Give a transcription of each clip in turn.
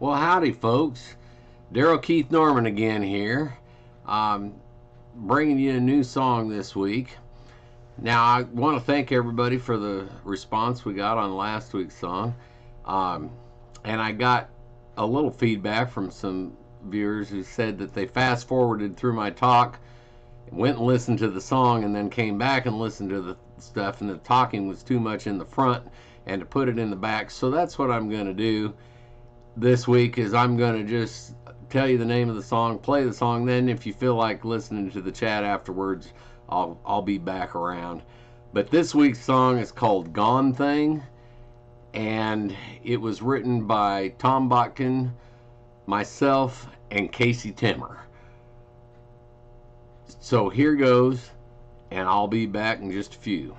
Well, howdy, folks. Daryl Keith Norman again here, bringing you a new song this week. Now, I want to thank everybody for the response we got on last week's song. And I got a little feedback from some viewers who said that they fast forwarded through my talk, went and listened to the song, and then came back and listened to the stuff, and the talking was too much in the front and to put it in the back. So that's what I'm going to do this week is I'm going to just tell you the name of the song, play the song, then if you feel like listening to the chat afterwards, I'll be back around. But this week's song is called Gone Thing, and it was written by Tom Botkin, myself, and Casey Timmer. So here goes, and I'll be back in just a few.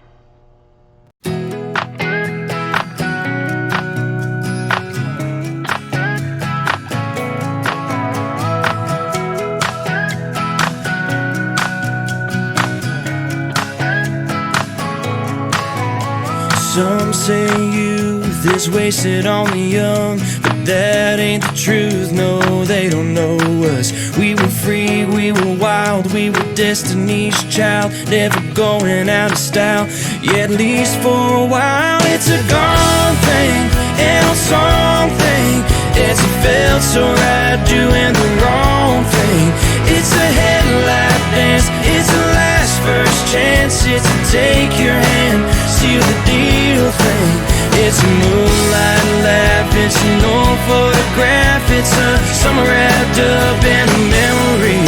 Some say youth is wasted on the young, but that ain't the truth, no, they don't know us. We were free, we were wild, we were Destiny's Child, never going out of style, yeah, at least for a while. It's a gone thing, an old song thing, it's a felt so right doing the wrong thing. It's a headlight dance, it's a last first chance, it's a take your hand, seal the deal thing. It's a moonlight laugh, it's an old photograph, it's a summer wrapped up in a memory,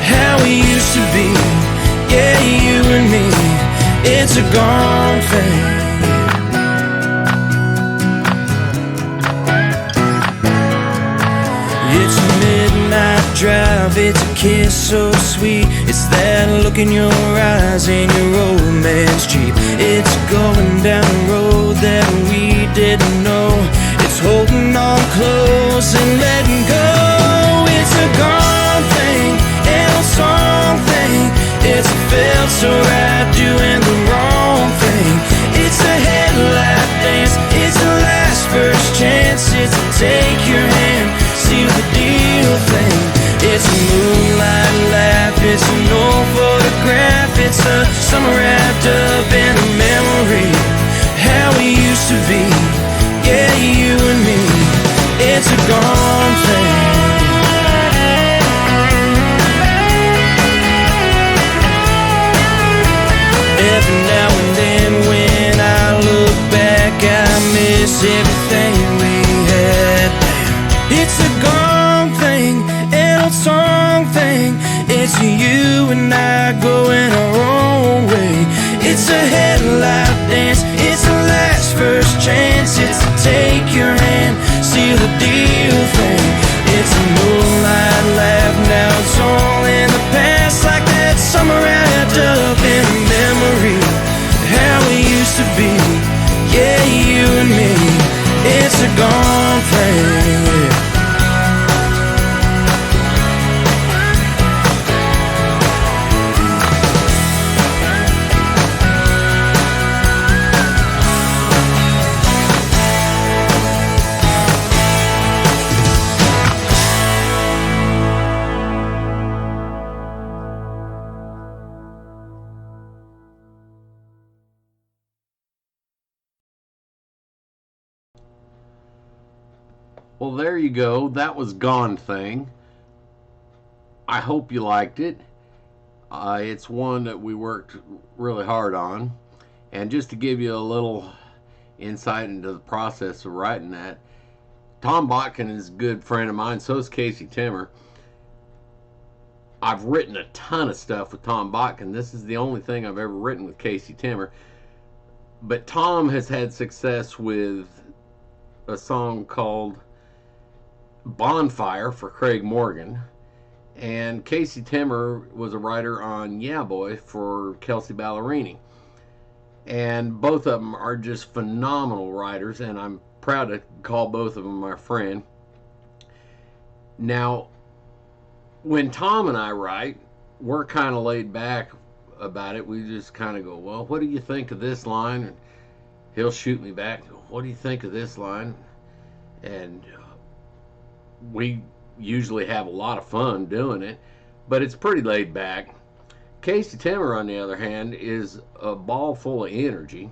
how we used to be, yeah, you and me. It's a gone thing. It's a midnight drive, it's a kiss so sweet, it's that look in your eyes and your romance cheap. It's going down a road that we didn't know, it's holding on close and letting go. It's a gone thing, an old song thing, it's a felt so right doing the wrong thing. It's a headlight dance, it's a last first chance, it's a take your hand, seal the deal thing. It's a moonlight laugh, it's an old photograph, it's a summer wrapped up in a memory, how we used to be, yeah, you and me. It's a gone thing. Every now and then when I look back, I miss everything we had. It's a gone thing, an old song thing, it's you and I going our own way. It's a headlight dance, it's a last first chance, it's a take your hand, seal the deal thing. It's a moonlight laugh, now it's all in the past, like that summer wrapped up in a memory, how we used to be, yeah, you and me. It's a gone thing. Well, there you go. That was Gone Thing. I hope you liked it. It's one that we worked really hard on. And just to give you a little insight into the process of writing that, Tom Botkin is a good friend of mine, so is Casey Timmer. I've written a ton of stuff with Tom Botkin. This is the only thing I've ever written with Casey Timmer. But Tom has had success with a song called Bonfire for Craig Morgan, and Casey Timmer was a writer on Yeah Boy for Kelsey Ballerini, and both of them are just phenomenal writers, and I'm proud to call both of them my friend. Now, when Tom and I write, we're kind of laid back about it. We just kind of go, well, what do you think of this line? And he'll shoot me back, what do you think of this line? And we usually have a lot of fun doing it, but it's pretty laid back. Casey Timmer, on the other hand, is a ball full of energy.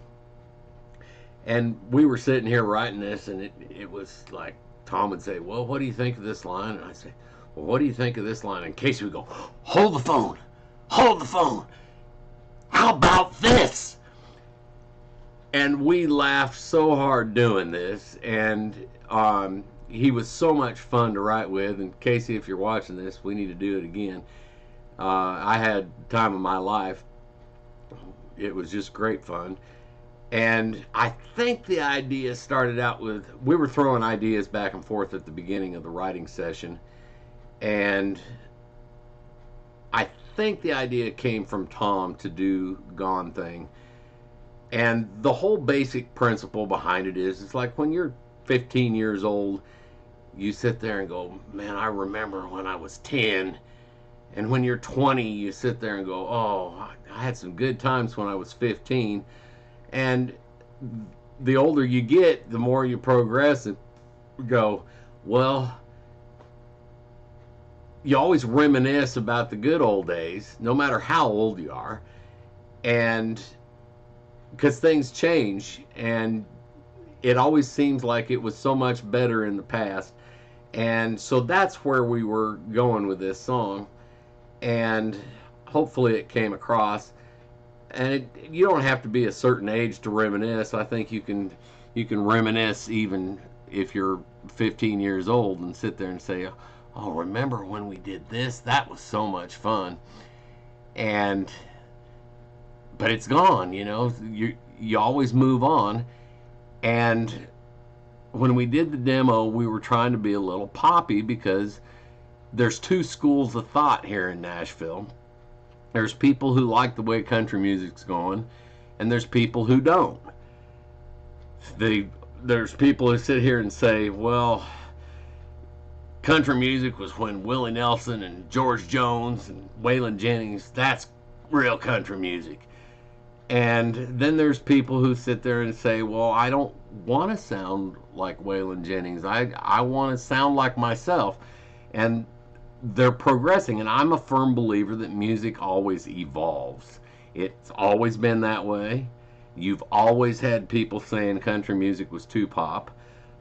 And we were sitting here writing this, and it was like Tom would say, "Well, what do you think of this line?" And I'd say, "Well, what do you think of this line?" And Casey would go, "Hold the phone, hold the phone. How about this?" And we laughed so hard doing this, and he was so much fun to write with. And Casey, if you're watching this, we need to do it again. I had the time of my life. It was just great fun. And I think the idea started out with, we were throwing ideas back and forth at the beginning of the writing session. And I think the idea came from Tom to do Gone Thing. And the whole basic principle behind it is, it's like when you're 15 years old, you sit there and go, "Man, I remember when I was 10. And when you're 20, you sit there and go, "Oh, I had some good times when I was 15. And the older you get, the more you progress and go, well, you always reminisce about the good old days, no matter how old you are. And because things change, and it always seems like it was so much better in the past. And so that's where we were going with this song. And hopefully it came across. And you don't have to be a certain age to reminisce. I think you can reminisce even if you're 15 years old and sit there and say, "Oh, remember when we did this? That was so much fun." But it's gone, you always move on. And when we did the demo, we were trying to be a little poppy, because there's two schools of thought here in Nashville. There's people who like the way country music's going, and there's people who don't. There's people who sit here and say, "Well, country music was when Willie Nelson and George Jones and Waylon Jennings, that's real country music." And then there's people who sit there and say, "Well, I don't want to sound like Waylon Jennings. I want to sound like myself." And they're progressing, and I'm a firm believer that music always evolves. It's always been that way. You've always had people saying country music was too pop.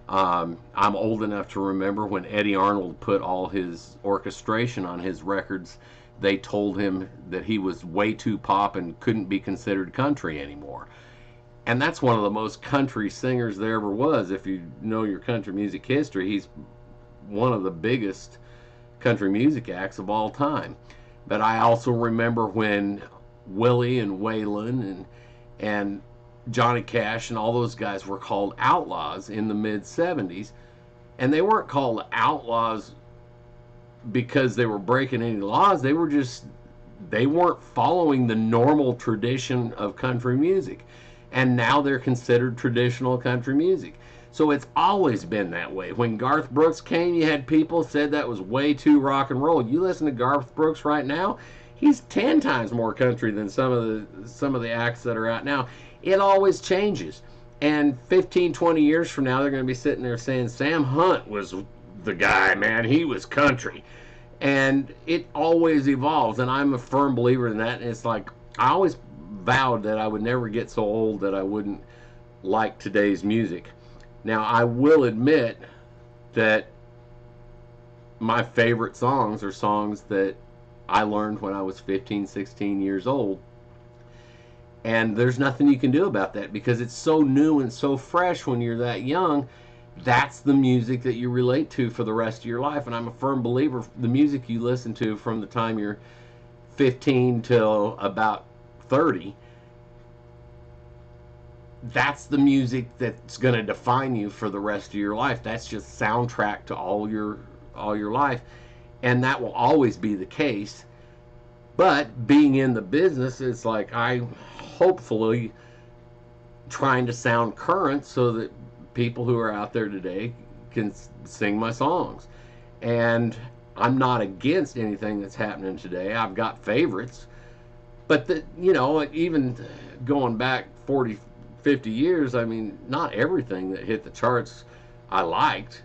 I'm old enough to remember when Eddie Arnold put all his orchestration on his records, they told him that he was way too pop and couldn't be considered country anymore. And that's one of the most country singers there ever was. If you know your country music history, he's one of the biggest country music acts of all time. But I also remember when Willie and Waylon and Johnny Cash and all those guys were called outlaws in the mid-70s. And they weren't called outlaws because they were breaking any laws. They weren't following the normal tradition of country music. And now they're considered traditional country music. So it's always been that way. When Garth Brooks came, you had people said that was way too rock and roll. You listen to Garth Brooks right now, he's 10 times more country than some of the acts that are out now. It always changes. And 15, 20 years from now, they're going to be sitting there saying, "Sam Hunt was the guy, man. He was country." And it always evolves, and I'm a firm believer in that. And it's like, I always vowed that I would never get so old that I wouldn't like today's music. Now, I will admit that my favorite songs are songs that I learned when I was 15, 16 years old. And there's nothing you can do about that, because it's so new and so fresh when you're that young. That's the music that you relate to for the rest of your life. And I'm a firm believer, the music you listen to from the time you're 15 till about 30, that's the music that's going to define you for the rest of your life. That's just soundtrack to all your life, and that will always be the case. But being in the business, it's like I hopefully trying to sound current so that people who are out there today can sing my songs. And I'm not against anything that's happening today. I've got favorites, but even going back 40, 50 years, I mean, not everything that hit the charts I liked.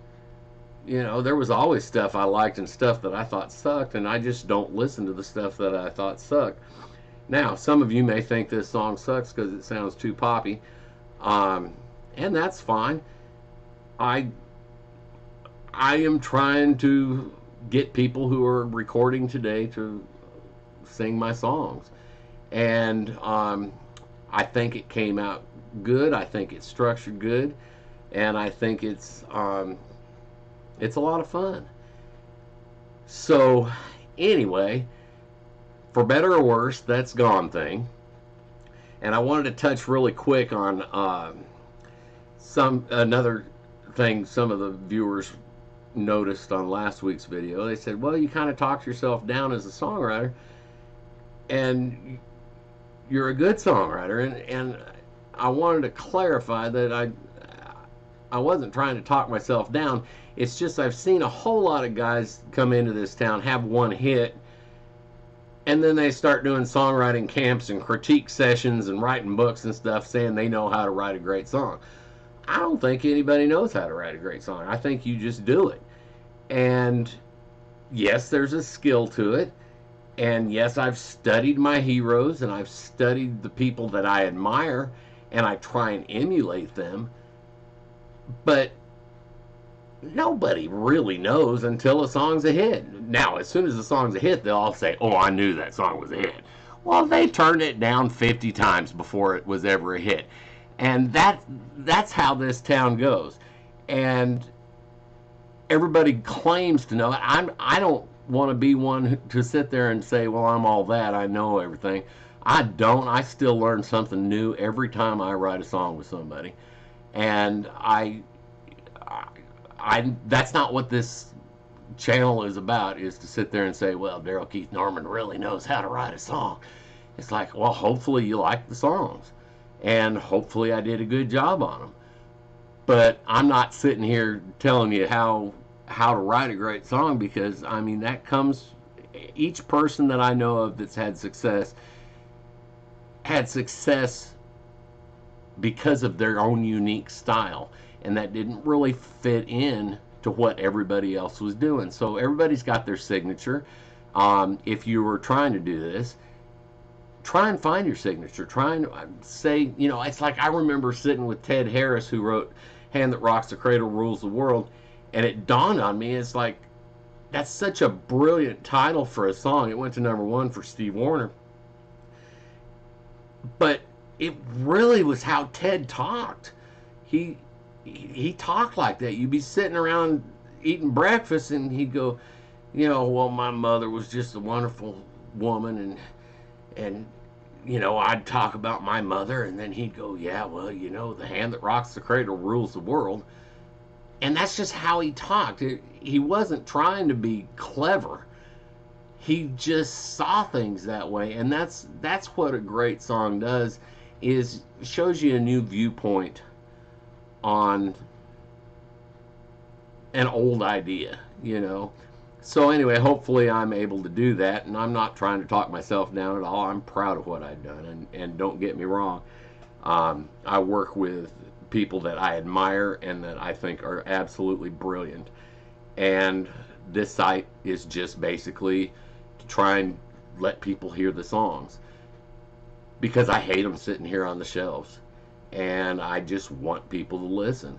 you know, there was always stuff I liked and stuff that I thought sucked, and I just don't listen to the stuff that I thought sucked. Now, some of you may think this song sucks because it sounds too poppy, and that's fine. I I am trying to get people who are recording today to sing my songs, and I think it came out good. I think it's structured good, and I think it's a lot of fun. So anyway, for better or worse, that's Gone Thing. And I wanted to touch really quick on another thing some of the viewers noticed on last week's video. They said, well, you kind of talked yourself down as a songwriter, and you're a good songwriter. And I wanted to clarify that I wasn't trying to talk myself down. It's just I've seen a whole lot of guys come into this town, have one hit, and then they start doing songwriting camps and critique sessions and writing books and stuff saying they know how to write a great song. I don't think anybody knows how to write a great song. I think you just do it. And yes, there's a skill to it. And yes, I've studied my heroes and I've studied the people that I admire and I try and emulate them. But nobody really knows until a song's a hit. Now, as soon as the song's a hit, they'll all say, oh, I knew that song was a hit. Well, they turned it down 50 times before it was ever a hit. And that's how this town goes. And everybody claims to know. I don't want to be one to sit there and say, well, I'm all that. I know everything. I don't. I still learn something new every time I write a song with somebody. And I that's not what this channel is about, is to sit there and say, well, Daryl Keith Norman really knows how to write a song. It's like, well, hopefully you like the songs, and hopefully I did a good job on them. But I'm not sitting here telling you how to write a great song, because I mean, that comes, each person that I know of that's had success because of their own unique style, and that didn't really fit in to what everybody else was doing. So everybody's got their signature. If you were trying to do this, try and find your signature. Try and say, you know, it's like I remember sitting with Ted Harris, who wrote Hand That Rocks the Cradle Rules the World, and it dawned on me, it's like, that's such a brilliant title for a song. It went to #1 for Steve Wariner. But it really was how Ted talked. He talked like that. You'd be sitting around eating breakfast and he'd go, you know, well, my mother was just a wonderful woman, and you know, I'd talk about my mother, and then he'd go, yeah, well, you know, the hand that rocks the cradle rules the world. And that's just how he talked. He wasn't trying to be clever. He just saw things that way, and that's what a great song does, is shows you a new viewpoint on an old idea, you know. So anyway, hopefully I'm able to do that, and I'm not trying to talk myself down at all. I'm proud of what I've done, and don't get me wrong, I work with people that I admire and that I think are absolutely brilliant, and this site is just basically to try and let people hear the songs, because I hate them sitting here on the shelves, and I just want people to listen.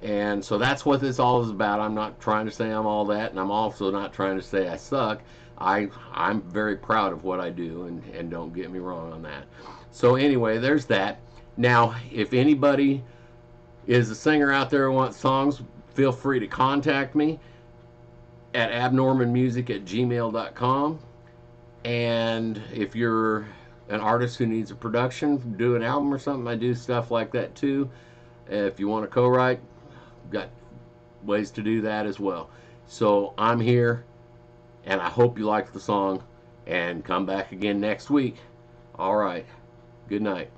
And so that's what this all is about. I'm not trying to say I'm all that, and I'm also not trying to say I suck. I'm very proud of what I do, and don't get me wrong on that. So anyway, there's that. Now, if anybody is a singer out there who wants songs, feel free to contact me at abnormanmusic@gmail.com. And if you're an artist who needs a production, do an album or something, I do stuff like that too. If you want to co-write, got ways to do that as well. So I'm here, and I hope you liked the song, and come back again next week. All right, good night.